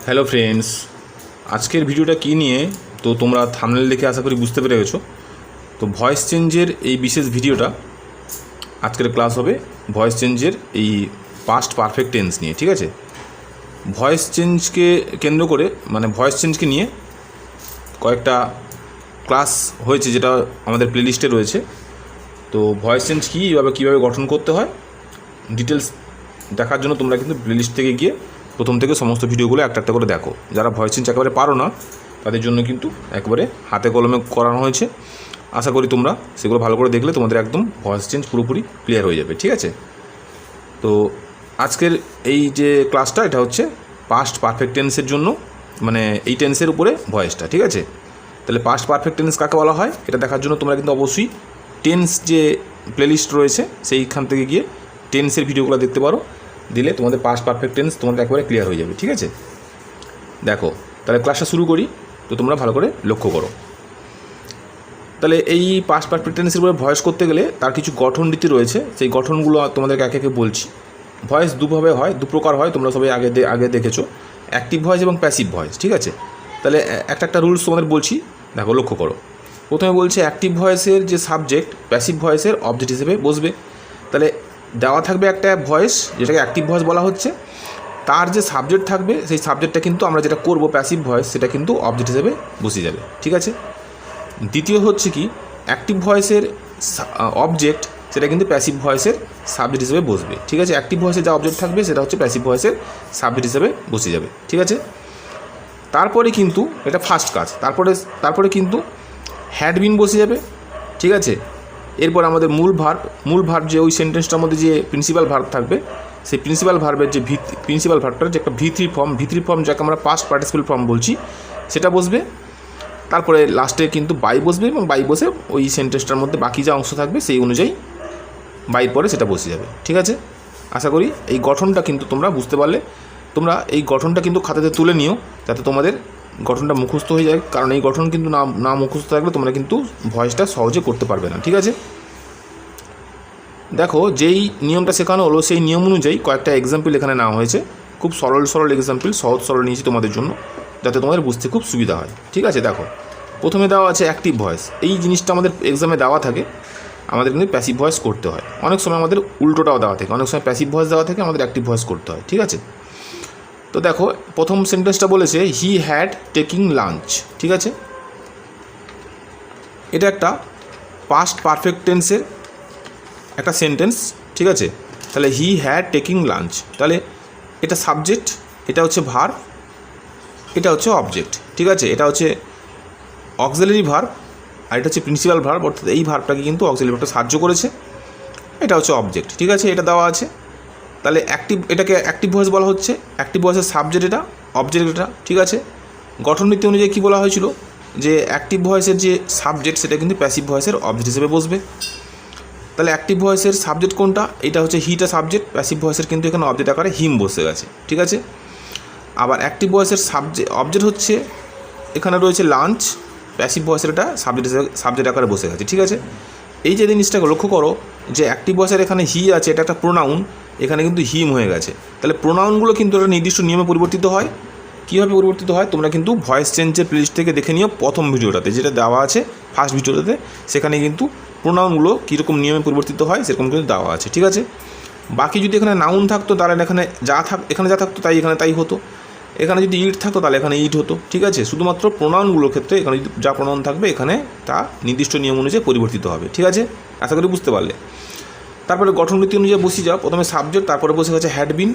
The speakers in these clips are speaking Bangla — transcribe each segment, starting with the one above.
হ্যালো ফ্রেন্ডস, আজকের ভিডিওটা কী নিয়ে তো তোমরা থাম্বনেল দেখে আশা করি বুঝতে পেরে গেছো। তো ভয়েস চেঞ্জের এই বিশেষ ভিডিওটা আজকের ক্লাস হবে ভয়েস চেঞ্জের এই পাস্ট পারফেক্ট টেন্স নিয়ে। ঠিক আছে, ভয়েস চেঞ্জকে কেন্দ্র করে ভয়েস চেঞ্জকে নিয়ে কয়েকটা ক্লাস হয়েছে যেটা আমাদের প্লেলিস্টে রয়েছে। তো ভয়েস চেঞ্জ কী কীভাবে গঠন করতে হয় ডিটেলস দেখার জন্য তোমরা কিন্তু প্লেলিস্ট থেকে গিয়ে প্রথম থেকে সমস্ত ভিডিওগুলো একটা একটা করে দেখো। যারা ভয়েস চেঞ্জ একেবারে পারো না তাদের জন্য কিন্তু একবারে হাতে কলমে করানো হয়েছে। আশা করি তোমরা সেগুলো ভালো করে দেখলে তোমাদের একদম ভয়েস চেঞ্জ পুরোপুরি ক্লিয়ার হয়ে যাবে। ঠিক আছে, তো আজকের এই যে ক্লাসটা এটা হচ্ছে পাস্ট পারফেক্ট টেন্সের জন্য, এই টেন্সের উপরে ভয়েসটা। ঠিক আছে, তাহলে পাস্ট পারফেক্ট টেন্স কাকে বলা হয় এটা দেখার জন্য তোমরা কিন্তু অবশ্যই টেন্স যে প্লেলিস্ট রয়েছে সেইখান থেকে গিয়ে টেন্সের ভিডিওগুলো দেখতে পারো। দিলে তোমাদের পাস্ট পারফেক্ট টেন্স তোমাদের একবারে ক্লিয়ার হয়ে যাবে। ঠিক আছে, দেখো তাহলে ক্লাসটা শুরু করি। তো তোমরা ভালো করে লক্ষ্য করো। তাহলে এই পাস্ট পারফেক্ট টেন্সের উপরে ভয়েস করতে গেলে তার কিছু গঠন রীতি রয়েছে, সেই গঠনগুলো তোমাদেরকে একে একে বলছি। ভয়েস দুভাবে হয়, দু প্রকার হয়, তোমরা সবাই আগে দেখেছো, অ্যাক্টিভ ভয়েস এবং প্যাসিভ ভয়েস। ঠিক আছে, তাহলে একটা রুলস তোমাদের বলছি, দেখো লক্ষ্য করো। প্রথমে বলছে অ্যাক্টিভ ভয়েসের যে সাবজেক্ট প্যাসিভ ভয়েসের অবজেক্ট হিসেবে বসবে। তাহলে দেওয়া থাকবে একটা ভয়েস যেটাকে অ্যাক্টিভ ভয়েস বলা হচ্ছে, তার যে সাবজেক্ট থাকবে সেই সাবজেক্টটা কিন্তু আমরা যেটা করব প্যাসিভ ভয়েস সেটা কিন্তু অবজেক্ট হিসেবে বসে যাবে। ঠিক আছে, দ্বিতীয় হচ্ছে কি অ্যাক্টিভ ভয়েসের অবজেক্ট সেটা কিন্তু প্যাসিভ ভয়েসের সাবজেক্ট হিসেবে বসবে। ঠিক আছে, অ্যাক্টিভ ভয়েসের যা অবজেক্ট থাকবে সেটা হচ্ছে প্যাসিভ ভয়েসের সাবজেক্ট হিসেবে বসে যাবে। ঠিক আছে, তারপরে কিন্তু এটা ফার্স্ট কাজ, তারপরে কিন্তু হ্যাড বিন বসে যাবে। ঠিক আছে, এরপর আমাদের মূল ভার্ব যে ওই সেন্টেন্সটার মধ্যে যে প্রিন্সিপাল ভার্ব থাকবে সেই প্রিন্সিপাল ভার্বের যে প্রিন্সিপাল ভার্বটার যে একটা ভি3 ফর্ম যাকে আমরা পাস্ট পার্টিসিপেল ফর্ম বলছি সেটা বসবে। তারপরে লাস্টে কিন্তু বাই বসবে এবং বাই বসে ওই সেন্টেন্সটার মধ্যে বাকি যা অংশ থাকবে সেই অনুযায়ী বাইর পরে সেটা বসে যাবে। ঠিক আছে, আশা করি এই গঠনটা কিন্তু তোমরা বুঝতে পারলে। তোমরা এই গঠনটা কিন্তু খাতাতে তুলে নিও যাতে তোমাদের গঠনটা মুখস্থ হয়ে যায়, কারণ এই গঠন কিন্তু না মুখস্থ থাকলে তোমরা কিন্তু ভয়েসটা সহজে করতে পারবে না। ঠিক আছে, দেখো যেই নিয়মটা শেখানো হলো সেই নিয়ম অনুযায়ী কয়েকটা এক্সাম্পল এখানে নেওয়া হয়েছে। খুব সরল এক্সাম্পল, সহজ সরল নিয়েছি তোমাদের জন্য যাতে তোমাদের বুঝতে খুব সুবিধা হয়। ঠিক আছে, দেখো প্রথমে দেওয়া আছে অ্যাক্টিভ ভয়েস। এই জিনিসটা আমাদের এক্সামে দেওয়া থাকে, আমাদের কিন্তু প্যাসিভ ভয়েস করতে হয়। অনেক সময় আমাদের উল্টোটাও দেওয়া থাকে, অনেক সময় প্যাসিভ ভয়েস দেওয়া থাকে, আমাদের অ্যাক্টিভ ভয়েস করতে হয়। ঠিক আছে, তো দেখো প্রথম সেন্টেন্সটা বলেছে হি হ্যাড টেকিং লাঞ্চ। ঠিক আছে, এটা একটা পাস্ট পারফেক্ট টেন্সের একটা সেন্টেন্স। ঠিক আছে, তাহলে হি হ্যাড টেকিং লাঞ্চ, তাহলে এটা সাবজেক্ট, এটা হচ্ছে ভার্ব, এটা হচ্ছে অবজেক্ট। ঠিক আছে, এটা হচ্ছে অক্সিলারি ভার্ব আর এটা হচ্ছে প্রিন্সিপাল ভার্ব, অর্থাৎ এই ভার্বটাকে কিন্তু অক্সিলারি ভার্বটা সাহায্য করেছে। এটা হচ্ছে অবজেক্ট। ঠিক আছে, এটা দেওয়া আছে। তাহলে এটাকে অ্যাক্টিভ ভয়েস বলা হচ্ছে, অ্যাক্টিভ ভয়েসের সাবজেক্ট এটা, অবজেক্ট এটা। ঠিক আছে, গঠননীতি অনুযায়ী কী বলা হয়েছিল যে অ্যাক্টিভ ভয়েসের যে সাবজেক্ট সেটা কিন্তু প্যাসিভ ভয়েসের অবজেক্ট হিসেবে বসবে। তাহলে অ্যাক্টিভ ভয়েসের সাবজেক্ট কোনটা, এটা হচ্ছে হিটা সাবজেক্ট, প্যাসিভ ভয়েসের কিন্তু এখানে অবজেক্ট আকারে হিম বসে গেছে। ঠিক আছে, আবার অ্যাক্টিভ ভয়েসের অবজেক্ট হচ্ছে এখানে রয়েছে লাঞ্চ, প্যাসিভ ভয়েসের এটা সাবজেক্ট আকারে বসে গেছে। ঠিক আছে, এই যে জিনিসটাকে লক্ষ্য করো যে অ্যাক্টিভ ভয়েসের এখানে হি আছে, এটা একটা প্রোনাউন, এখানে কিন্তু হিম হয়ে গেছে। তাহলে প্রোনাউনগুলো কিন্তু একটা নির্দিষ্ট নিয়মে পরিবর্তিত হয়। কীভাবে পরিবর্তিত হয় তোমরা কিন্তু ভয়েস চেঞ্জের প্লেলিস্ট থেকে দেখে নিও, প্রথম ভিডিওটাতে যেটা দেওয়া আছে ফার্স্ট ভিডিওটাতে, সেখানে কিন্তু প্রোনাউনগুলো কীরকম নিয়মে পরিবর্তিত হয় সেরকম কিন্তু দেওয়া আছে। ঠিক আছে, বাকি যদি এখানে নাউন থাকতো তাহলে এখানে যা থাকতো তাই এখানে তাই হতো, এখানে যদি ইট থাকতো তাহলে এখানে ইট হতো। ঠিক আছে, শুধুমাত্র প্রোনাউনগুলোর ক্ষেত্রে এখানে যা প্রোনাউন থাকবে এখানে তা নির্দিষ্ট নিয়ম অনুযায়ী পরিবর্তিত হবে। ঠিক আছে, আশা করি বুঝতে পারলে। তারপরে গঠননীতি অনুযায়ী বসে যাও, প্রথমে সাবজেক্ট, তারপরে বসে গেছে হ্যাড বিন,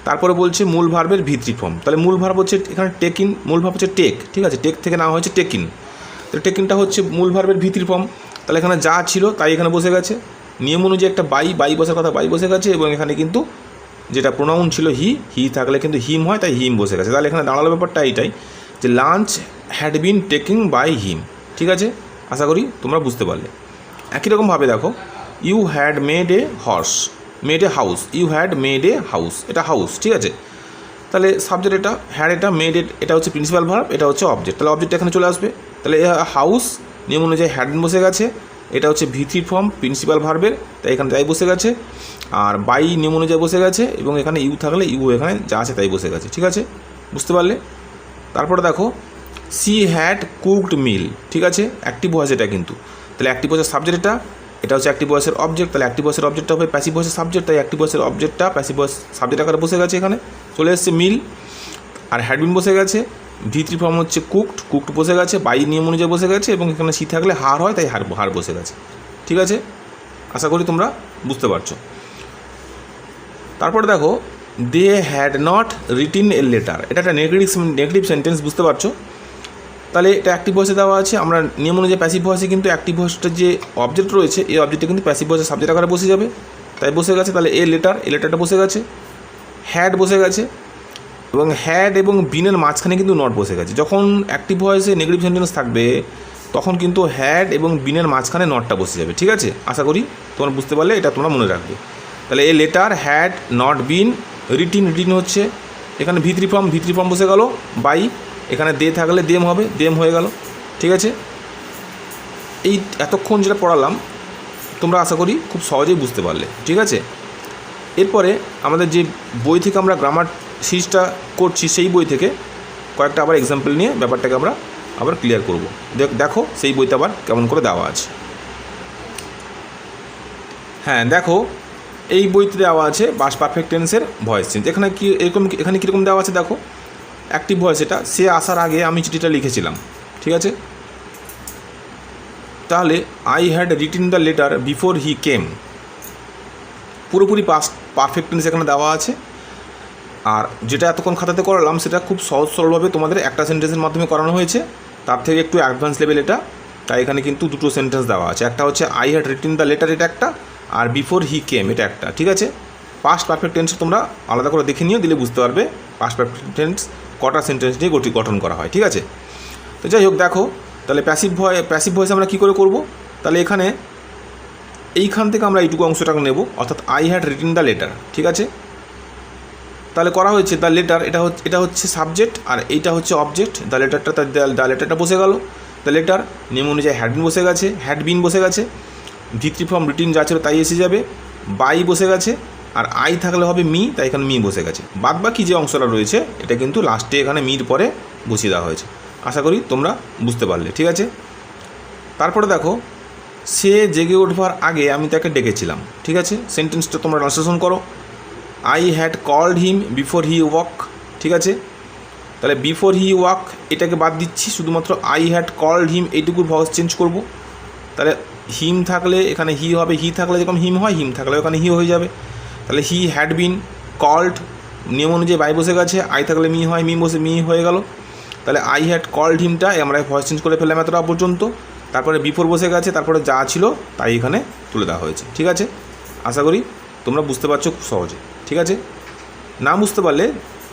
তারপরে বলছে মূল ভার্বের ভি3 ফর্ম। তাহলে মূল ভার্ব হচ্ছে এখানে টেকিন, মূল ভার্ব হচ্ছে টেক। ঠিক আছে, টেক থেকে নেওয়া হয়েছে টেকিন, তাহলে টেকিনটা হচ্ছে মূল ভার্বের ভি3 ফর্ম। তাহলে এখানে যা ছিল তাই এখানে বসে গেছে, নিয়ম অনুযায়ী একটা বাই বসার কথা বাই বসে গেছে, এবং এখানে কিন্তু যেটা প্রোনাউন ছিল হি থাকলে কিন্তু হিম হয়, তাই হিম বসে গেছে। তাহলে এখানে দাঁড়ালো ব্যাপারটা এইটাই যে lunch had been taking by him. ঠিক আছে, আশা করি তোমরা বুঝতে পারলে। একই রকমভাবে দেখো you had made a house, you had made a house, এটা হাউস। ঠিক আছে, তাহলে সাবজেক্ট এটা, হ্যাড এটা, মেড এটা হচ্ছে প্রিন্সিপাল ভার্ব, এটা হচ্ছে অবজেক্ট। তাহলে অবজেক্ট এখানে চলে আসবে। তাহলে হাউস নিয়ম অনুযায়ী হ্যাড বসে গেছে, এটা হচ্ছে ভি3 ফর্ম প্রিন্সিপাল ভার্বের, তাই এখানে তাই বসে গেছে। আর বাই নিয়ম অনুযায়ী বসে গেছে, এবং এখানে ইউ থাকলে ইউ এখানে যা আছে তাই বসে গেছে। ঠিক আছে, বুঝতে পারলে? তারপরে দেখো সি হ্যাড কুকড মিল, ঠিক আছে, অ্যাক্টিভ ভয়েস এটা কিন্তু। তাহলে অ্যাক্টিভ ভয়েসের সাবজেক্ট এটা হচ্ছে অ্যাক্টিভ ভয়েসের অবজেক্ট। তাহলে অ্যাক্টিভ ভয়েসের অবজেক্টটা হবে প্যাসিভ ভয়েসের সাবজেক্ট, তাই অ্যাক্টিভ ভয়েসের অবজেক্টটা প্যাসিভ ভয়েস সাবজেক্ট আকারে বসে গেছে, এখানে চলে এসছে মিল। আর হ্যাডবিন বসে গেছে, V3 ফর্ম হচ্ছে কুকড বসে গেছে, বাই নিয়ম অনুযায়ী বসে গেছে, এবং এখানে সি থাকলে হার হয়, তাই হার বসে গেছে, ঠিক আছে। আশা করি তোমরা বুঝতে পারছো। তারপরে দেখো they had not written a letter, এটা একটা নেগেটিভ সেন্টেন্স, বুঝতে পারছো? তাহলে এটা অ্যাক্টিভ ভয়েসে দেওয়া আছে, আমরা নিয়ম অনুযায়ী প্যাসিভ ভয়েসে কিন্তু অ্যাক্টিভ ভয়েসটার যে অবজেক্ট রয়েছে এই অবজেক্টটা কিন্তু প্যাসিভ ভয়েসের সাবজেক্ট আকারে বসে যাবে, তাই বসে গেছে। তাহলে এ লেটারটা বসে গেছে, হ্যাড বসে গেছে, এবং হ্যাড এবং বিনের মাঝখানে কিন্তু নট বসে গেছে। যখন অ্যাক্টিভ ভয়েসে নেগেটিভ সেন্টেন্স থাকবে তখন কিন্তু হ্যাড এবং বিনের মাঝখানে নটটা বসে যাবে, ঠিক আছে। আশা করি তোমরা বুঝতে পারলে, এটা তোমরা মনে রাখবে। তাহলে a letter had not been written হচ্ছে এখানে V3 ফর্ম বসে গেল, বাই এখানে দে থাকলে দেম হয়ে গেল, ঠিক আছে। এই এতক্ষণ যেটা পড়ালাম তোমরা আশা করি খুব সহজেই বুঝতে পারলে, ঠিক আছে। এরপরে আমাদের যে বই থেকে আমরা গ্রামার সিরিজটা করছি সেই বই থেকে কয়েকটা আবার এক্সাম্পল নিয়ে ব্যাপারটাকে আমরা আবার ক্লিয়ার করব। দেখো সেই বইতে আবার কেমন করে দেওয়া আছে। হ্যাঁ দেখো, এই বইতে দেওয়া আছে পাস্ট পারফেক্ট টেন্সের ভয়েস চেঞ্জ। এখানে কীরকম দেওয়া আছে দেখো, অ্যাক্টিভ ভয়েস এটা, সে আসার আগে আমি চিঠিটা লিখেছিলাম, ঠিক আছে। তাহলে I had written the letter before he came, পুরোপুরি পাস্ট পারফেক্ট টেন্স এখানে দেওয়া আছে। আর যেটা এতক্ষণ খাতাতে করালাম সেটা খুব সহজ সরলভাবে তোমাদের একটা সেন্টেন্সের মাধ্যমে করানো হয়েছে, তার থেকে একটু অ্যাডভান্স লেভেল এটা, তাই এখানে কিন্তু দুটো সেন্টেন্স দেওয়া আছে। একটা হচ্ছে I had written the letter, এটা একটা, আর বিফোর হি কেম এটা একটা, ঠিক আছে। পাস্ট পারফেক্ট টেন্স তোমরা আলাদা করে দেখে নিও, দিলে বুঝতে পারবে পাস্ট পারফেক্ট টেন্স কটা সেন্টেন্স নিয়ে গঠন করা হয়, ঠিক আছে। তো যাই হোক দেখো, তাহলে প্যাসিভ ভয়েস আমরা কী করে করব, তাহলে এইখান থেকে আমরা এইটুকু অংশটাকে নেব, অর্থাৎ I had written the letter, ঠিক আছে। তাহলে করা হয়েছে দ্য লেটার, এটা হচ্ছে সাবজেক্ট, আর এইটা হচ্ছে অবজেক্ট। দ্য লেটারটা বসে গেল, দ্য লেটার নিয়ম অনুযায়ী হ্যাডবিন বসে গেছে, V3 ফর্ম রিটিন যা ছিল তাই এসে যাবে, বাই বসে গেছে, আর আই থাকলে হবে মি, তাই এখানে মি বসে গেছে। বাদ বাকি যে অংশটা রয়েছে এটা কিন্তু লাস্টে এখানে মির পরে বসিয়ে দেওয়া হয়েছে। আশা করি তোমরা বুঝতে পারলে, ঠিক আছে। তারপরে দেখো সে জেগে উঠবার আগে আমি তাকে ডেকেছিলাম, ঠিক আছে। সেন্টেন্সটা তোমরা ট্রান্সলেশন করো, I had called him before he walk, ঠিক আছে। তাহলে বিফোর হি ওয়াক এটাকে বাদ দিচ্ছি, শুধুমাত্র আই হ্যাড কল্ড হিম এইটুকুর ভয়েস চেঞ্জ করব। তাহলে হিম থাকলে এখানে হি হবে, হি থাকলে যেরকম হিম হয়, হিম থাকলে ওখানে হি হয়ে যাবে। তাহলে হি হ্যাড বিন কল্ড, নিয়ম অনুযায়ী বাই বসে গেছে, আই থাকলে মি হয়, মি হয়ে গেল। তাহলে আই হ্যাড কল্ড হিমটা আমরা ভয়েস চেঞ্জ করে ফেললাম এতটা পর্যন্ত। তারপরে বিফোর বসে গেছে, তারপরে যা ছিল তাই এখানে তুলে দেওয়া হয়েছে, ঠিক আছে। আশা করি তোমরা বুঝতে পারছো খুব সহজে, ঠিক আছে। না বুঝতে পারলে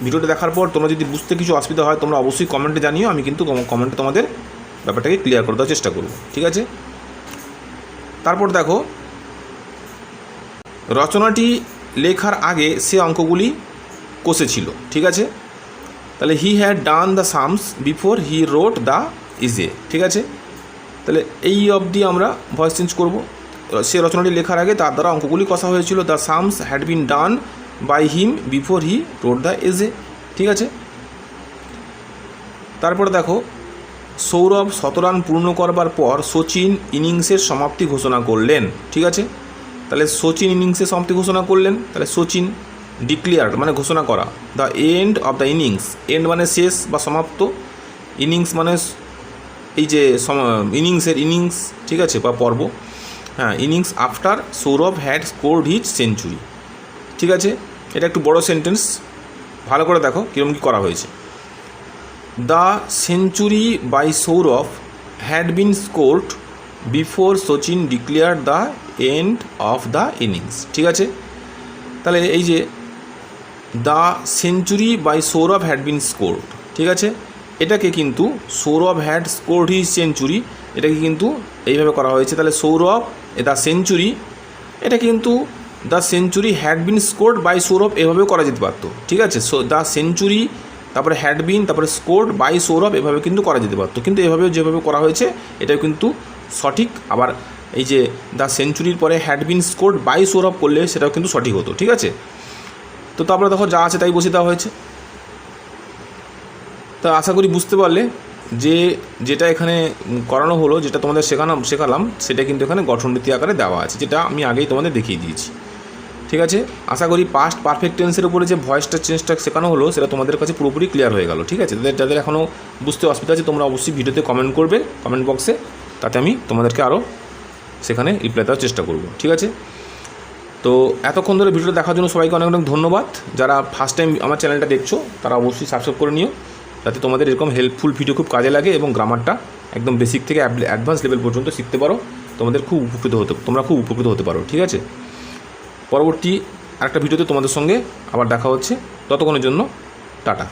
ভিডিওটা দেখার পর তোমরা যদি বুঝতে কিছু অসুবিধা হয় তোমরা অবশ্যই কমেন্টে জানিও, আমি কিন্তু কমেন্টে তোমাদের ব্যাপারটাকে ক্লিয়ার করে দেওয়ার চেষ্টা করব, ঠিক আছে। তারপর দেখো রচনাটি লেখার আগে সে অঙ্কগুলি কষেছিল, ঠিক আছে। তাহলে he had done the sums before he wrote the essay, ঠিক আছে। তাহলে এই অবধি আমরা ভয়েস চেঞ্জ করব। সে রচনাটি লেখার আগে তার দ্বারা অঙ্কগুলি কষা হয়েছিল, the sums had been done by him before he wrote the essay, ঠিক আছে। তারপরে দেখো সৌরভ 17 রান পূর্ণ করবার পর সচিন ইনিংসের সমাপ্তি ঘোষণা করলেন, ঠিক আছে। তাহলে সচিন ইনিংসের সমাপ্তি ঘোষণা করলেন, তাহলে সচিন ডিক্লেয়ার্ড মানে ঘোষণা করা, the end of the innings, end মানে শেষ বা সমাপ্ত, ইনিংস মানে এই যে ইনিংস, ঠিক আছে, বা পর্ব, হ্যাঁ, innings after Sourav had scored his century, ঠিক আছে। এটা একটু বড় সেন্টেন্স, ভালো করে দেখো কীরকম কী করা হয়েছে। The century by Sourav had been scored before Sachin declare the end of the innings, ঠিক আছে। তাহলে এই যে the century by Sourav had been scored, ঠিক আছে, এটাকে কিন্তু Sourav had scored his century, এটাকে কিন্তু এইভাবে করা হয়েছে। তাহলে সৌরভ দ্য সেঞ্চুরি, এটা কিন্তু the century had been scored by Sourav এভাবেও করা যেতে পারতো, ঠিক আছে। দ্য সেঞ্চুরি তারপরে হ্যাড বিন তারপরে স্কোরড বাই সৌরভ এভাবে কিন্তু করা যেতে পারতো, কিন্তু এভাবে যেভাবে করা হয়েছে এটাও কিন্তু সঠিক। আবার এই যে দ্য সেঞ্চুরির পরে had been scored by Sourav করলে সেটাও কিন্তু সঠিক হতো, ঠিক আছে। তো তারপরে দেখো যা আছে তাই বসিয়ে দেওয়া হয়েছে। তা আশা করি বুঝতে পারলে যে যেটা এখানে করানো হলো, যেটা তোমাদের শেখালাম সেটা কিন্তু এখানে গঠনরীতি আকারে দেওয়া আছে, যেটা আমি আগেই তোমাদের দেখিয়ে দিয়েছি। ঠিক আছে, আশা করি পাস্ট পারফেক্ট টেন্সের উপরে যে ভয়েসটা চেঞ্জটা শেখানো হলো সেটা তোমাদের কাছে পুরোপুরি ক্লিয়ার হয়ে গেল। ঠিক আছে, যাদের এখনও বুঝতে অসুবিধা আছে তোমরা অবশ্যই ভিডিওতে কমেন্ট করবে, কমেন্ট বক্সে, তাতে আমি তোমাদেরকে আরও সেখানে রিপ্লাই দেওয়ার চেষ্টা করব। ঠিক আছে, তো এতক্ষণ ধরে ভিডিওটা দেখার জন্য সবাইকে অনেক অনেক ধন্যবাদ। যারা ফার্স্ট টাইম আমার চ্যানেলটা দেখছো তারা অবশ্যই সাবস্ক্রাইব করে নিও, যাতে তোমাদের এরকম হেল্পফুল ভিডিও খুব কাজে লাগে এবং গ্রামারটা একদম বেসিক থেকে অ্যাডভান্স লেভেল পর্যন্ত শিখতে পারো, তোমরা খুব উপকৃত হতে পারো। ঠিক আছে, পরবর্তী আরেকটা ভিডিওতে তোমাদের সঙ্গে আবার দেখা হচ্ছে, ততক্ষণের জন্য টাটা।